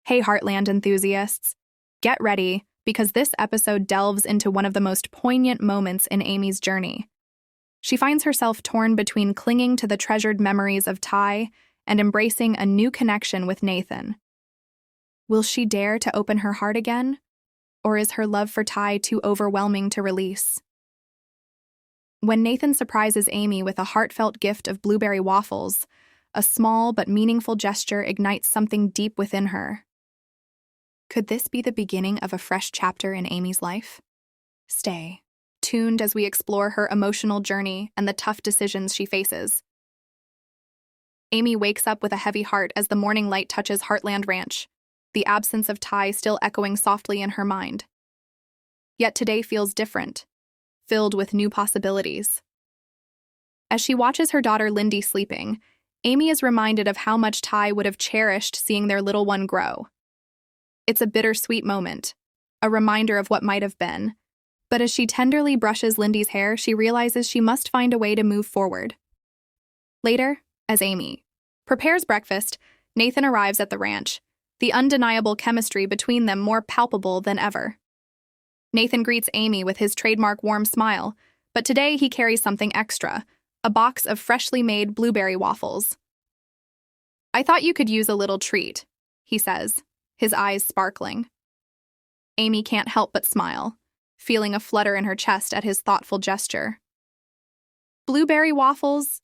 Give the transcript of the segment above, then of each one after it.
Hey, Heartland enthusiasts, get ready because this episode delves into one of the most poignant moments in Amy's journey. She finds herself torn between clinging to the treasured memories of Ty and embracing a new connection with Nathan. Will she dare to open her heart again? Or is her love for Ty too overwhelming to release? When Nathan surprises Amy with a heartfelt gift of blueberry waffles, a small but meaningful gesture ignites something deep within her. Could this be the beginning of a fresh chapter in Amy's life? Stay tuned as we explore her emotional journey and the tough decisions she faces. Amy wakes up with a heavy heart as the morning light touches Heartland Ranch, the absence of Ty still echoing softly in her mind. Yet today feels different, filled with new possibilities. As she watches her daughter Lindy sleeping, Amy is reminded of how much Ty would have cherished seeing their little one grow. It's a bittersweet moment, a reminder of what might have been. But as she tenderly brushes Lindy's hair, she realizes she must find a way to move forward. Later, as Amy prepares breakfast, Nathan arrives at the ranch, the undeniable chemistry between them more palpable than ever. Nathan greets Amy with his trademark warm smile, but today he carries something extra, a box of freshly made blueberry waffles. "I thought you could use a little treat," he says, his eyes sparkling. Amy can't help but smile, feeling a flutter in her chest at his thoughtful gesture. "Blueberry waffles?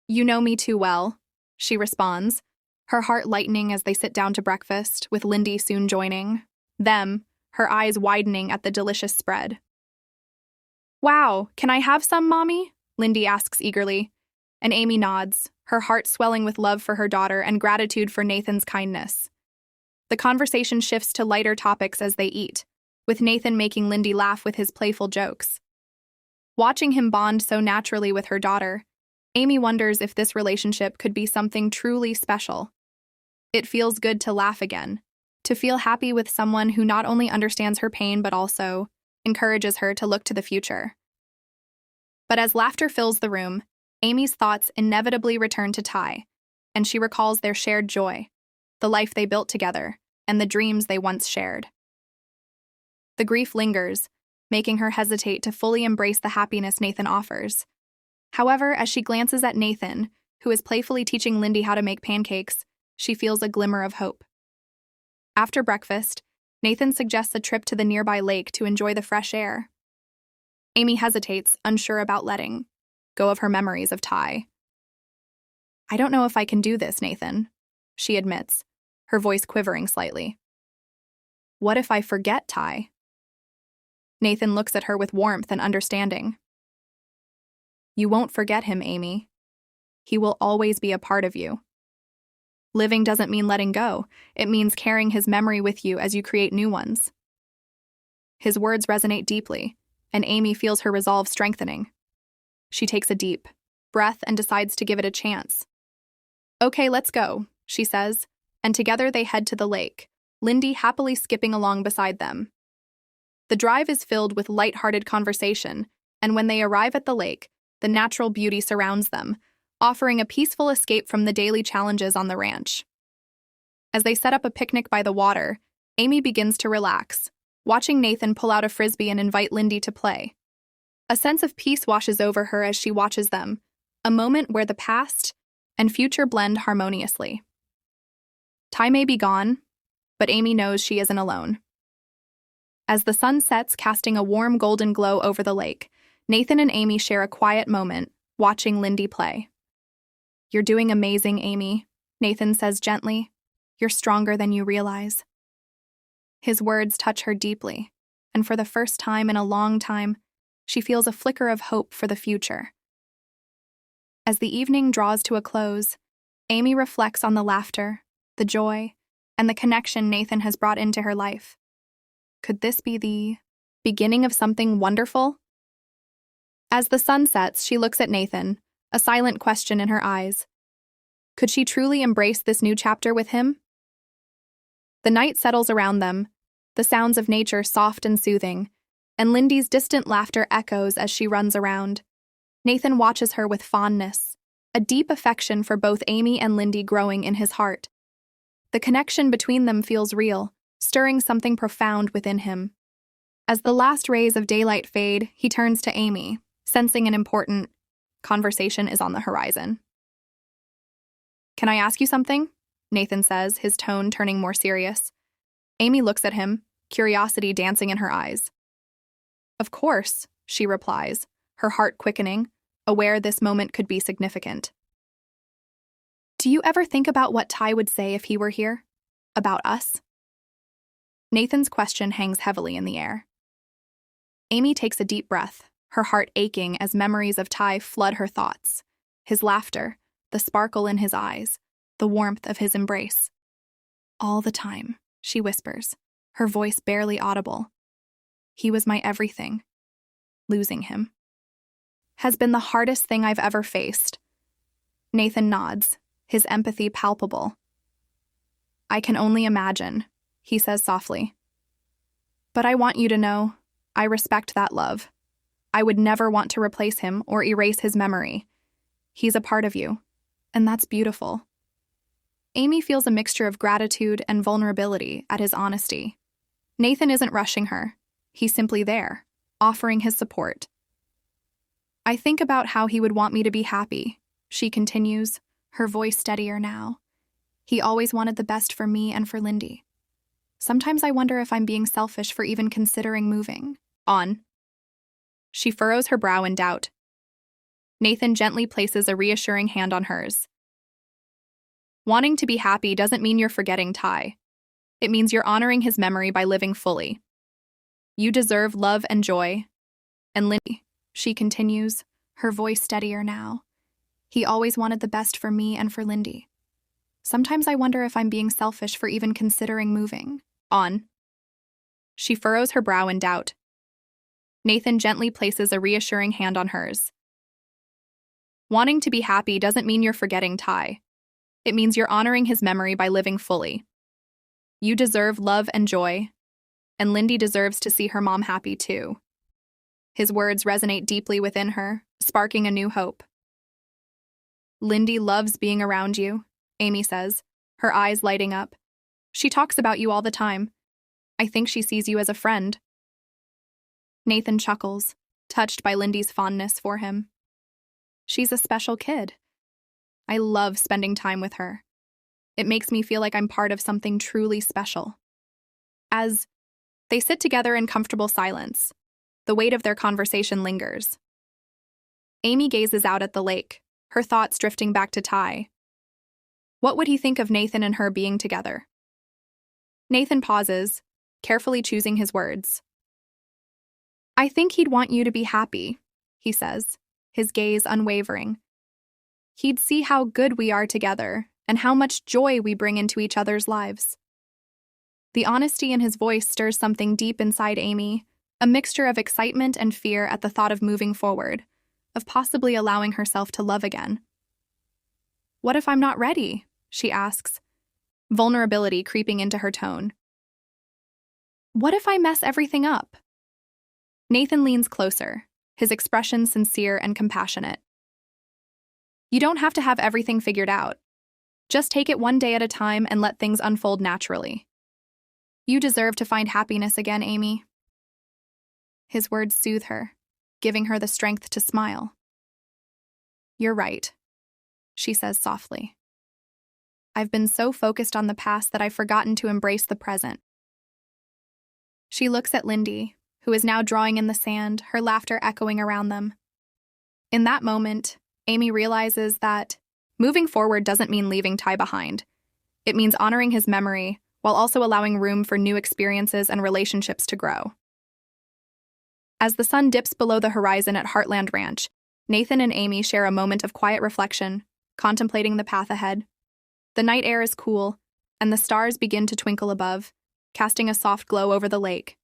You know me too well," she responds, her heart lightening as they sit down to breakfast, with Lindy soon joining them, her eyes widening at the delicious spread. "Wow, can I have some, Mommy?" Lindy asks eagerly, and Amy nods, her heart swelling with love for her daughter and gratitude for Nathan's kindness. The conversation shifts to lighter topics as they eat, with Nathan making Lindy laugh with his playful jokes. Watching him bond so naturally with her daughter, Amy wonders if this relationship could be something truly special. It feels good to laugh again, to feel happy with someone who not only understands her pain but also encourages her to look to the future. But as laughter fills the room, Amy's thoughts inevitably return to Ty, and she recalls their shared joy, the life they built together, and the dreams they once shared. The grief lingers, making her hesitate to fully embrace the happiness Nathan offers. However, as she glances at Nathan, who is playfully teaching Lindy how to make pancakes, she feels a glimmer of hope. After breakfast, Nathan suggests a trip to the nearby lake to enjoy the fresh air. Amy hesitates, unsure about letting go of her memories of Ty. "I don't know if I can do this, Nathan," she admits, her voice quivering slightly. "What if I forget Ty?" Nathan looks at her with warmth and understanding. "You won't forget him, Amy. He will always be a part of you. Living doesn't mean letting go. It means carrying his memory with you as you create new ones." His words resonate deeply, and Amy feels her resolve strengthening. She takes a deep breath and decides to give it a chance. "Okay, let's go," she says, and together they head to the lake, Lindy happily skipping along beside them. The drive is filled with light-hearted conversation, and when they arrive at the lake, the natural beauty surrounds them, offering a peaceful escape from the daily challenges on the ranch. As they set up a picnic by the water, Amy begins to relax, watching Nathan pull out a frisbee and invite Lindy to play. A sense of peace washes over her as she watches them, a moment where the past and future blend harmoniously. Ty may be gone, but Amy knows she isn't alone. As the sun sets, casting a warm golden glow over the lake, Nathan and Amy share a quiet moment, watching Lindy play. "You're doing amazing, Amy," Nathan says gently. "You're stronger than you realize." His words touch her deeply, and for the first time in a long time, she feels a flicker of hope for the future. As the evening draws to a close, Amy reflects on the laughter, the joy, and the connection Nathan has brought into her life. Could this be the beginning of something wonderful? As the sun sets, she looks at Nathan, a silent question in her eyes. Could she truly embrace this new chapter with him? The night settles around them, the sounds of nature soft and soothing, and Lindy's distant laughter echoes as she runs around. Nathan watches her with fondness, a deep affection for both Amy and Lindy growing in his heart. The connection between them feels real, stirring something profound within him. As the last rays of daylight fade, he turns to Amy, sensing an important conversation is on the horizon. "Can I ask you something?" Nathan says, his tone turning more serious. Amy looks at him, curiosity dancing in her eyes. "Of course," she replies, her heart quickening, aware this moment could be significant. "Do you ever think about what Ty would say if he were here? About us?" Nathan's question hangs heavily in the air. Amy takes a deep breath, her heart aching as memories of Ty flood her thoughts. His laughter, the sparkle in his eyes, the warmth of his embrace. "All the time," she whispers, her voice barely audible. "He was my everything. Losing him has been the hardest thing I've ever faced." Nathan nods, his empathy palpable. "I can only imagine," he says softly. "But I want you to know, I respect that love. I would never want to replace him or erase his memory. He's a part of you, and that's beautiful." Amy feels a mixture of gratitude and vulnerability at his honesty. Nathan isn't rushing her. He's simply there, offering his support. "I think about how he would want me to be happy," she continues, her voice steadier now. "He always wanted the best for me and for Lindy. Sometimes I wonder if I'm being selfish for even considering moving on." She furrows her brow in doubt. Nathan gently places a reassuring hand on hers. "Wanting to be happy doesn't mean you're forgetting Ty. It means you're honoring his memory by living fully. You deserve love and joy. And Lindy," she continues, her voice steadier now. "He always wanted the best for me and for Lindy. Sometimes I wonder if I'm being selfish for even considering moving on." She furrows her brow in doubt. Nathan gently places a reassuring hand on hers. "Wanting to be happy doesn't mean you're forgetting Ty. It means you're honoring his memory by living fully. You deserve love and joy, and Lindy deserves to see her mom happy too." His words resonate deeply within her, sparking a new hope. "Lindy loves being around you," Amy says, her eyes lighting up. "She talks about you all the time. I think she sees you as a friend." Nathan chuckles, touched by Lindy's fondness for him. "She's a special kid. I love spending time with her. It makes me feel like I'm part of something truly special." As they sit together in comfortable silence, the weight of their conversation lingers. Amy gazes out at the lake, her thoughts drifting back to Ty. What would he think of Nathan and her being together? Nathan pauses, carefully choosing his words. "I think he'd want you to be happy," he says, his gaze unwavering. "He'd see how good we are together and how much joy we bring into each other's lives." The honesty in his voice stirs something deep inside Amy, a mixture of excitement and fear at the thought of moving forward, of possibly allowing herself to love again. "What if I'm not ready?" she asks, vulnerability creeping into her tone. "What if I mess everything up?" Nathan leans closer, his expression sincere and compassionate. "You don't have to have everything figured out. Just take it one day at a time and let things unfold naturally. You deserve to find happiness again, Amy." His words soothe her, giving her the strength to smile. "You're right," she says softly. "I've been so focused on the past that I've forgotten to embrace the present." She looks at Lindy, who is now drawing in the sand, her laughter echoing around them. In that moment, Amy realizes that moving forward doesn't mean leaving Ty behind. It means honoring his memory while also allowing room for new experiences and relationships to grow. As the sun dips below the horizon at Heartland Ranch, Nathan and Amy share a moment of quiet reflection, contemplating the path ahead. The night air is cool, and the stars begin to twinkle above, casting a soft glow over the lake.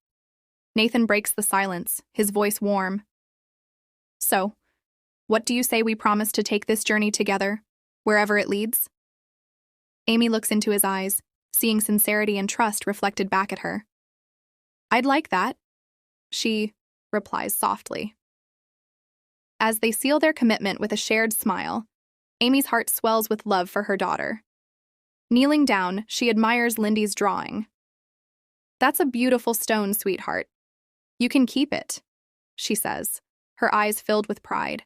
Nathan breaks the silence, his voice warm. "So, what do you say we promise to take this journey together, wherever it leads?" Amy looks into his eyes, seeing sincerity and trust reflected back at her. "I'd like that," she replies softly. As they seal their commitment with a shared smile, Amy's heart swells with love for her daughter. Kneeling down, she admires Lindy's drawing. "That's a beautiful stone, sweetheart. You can keep it," she says, her eyes filled with pride.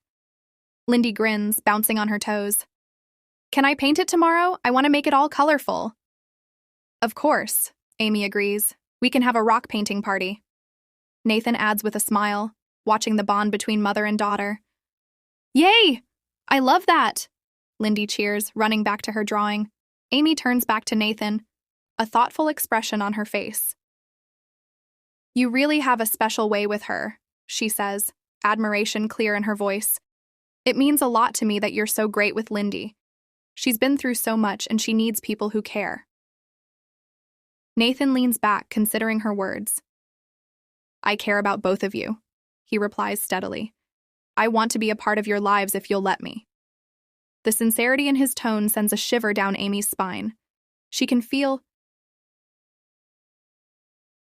Lindy grins, bouncing on her toes. "Can I paint it tomorrow? I want to make it all colorful." "Of course," Amy agrees. "We can have a rock painting party." Nathan adds with a smile, watching the bond between mother and daughter. "Yay! I love that!" Lindy cheers, running back to her drawing. Amy turns back to Nathan, a thoughtful expression on her face. "You really have a special way with her," she says, admiration clear in her voice. "It means a lot to me that you're so great with Lindy. She's been through so much and she needs people who care." Nathan leans back, considering her words. "I care about both of you," he replies steadily. "I want to be a part of your lives if you'll let me." The sincerity in his tone sends a shiver down Amy's spine. She can feel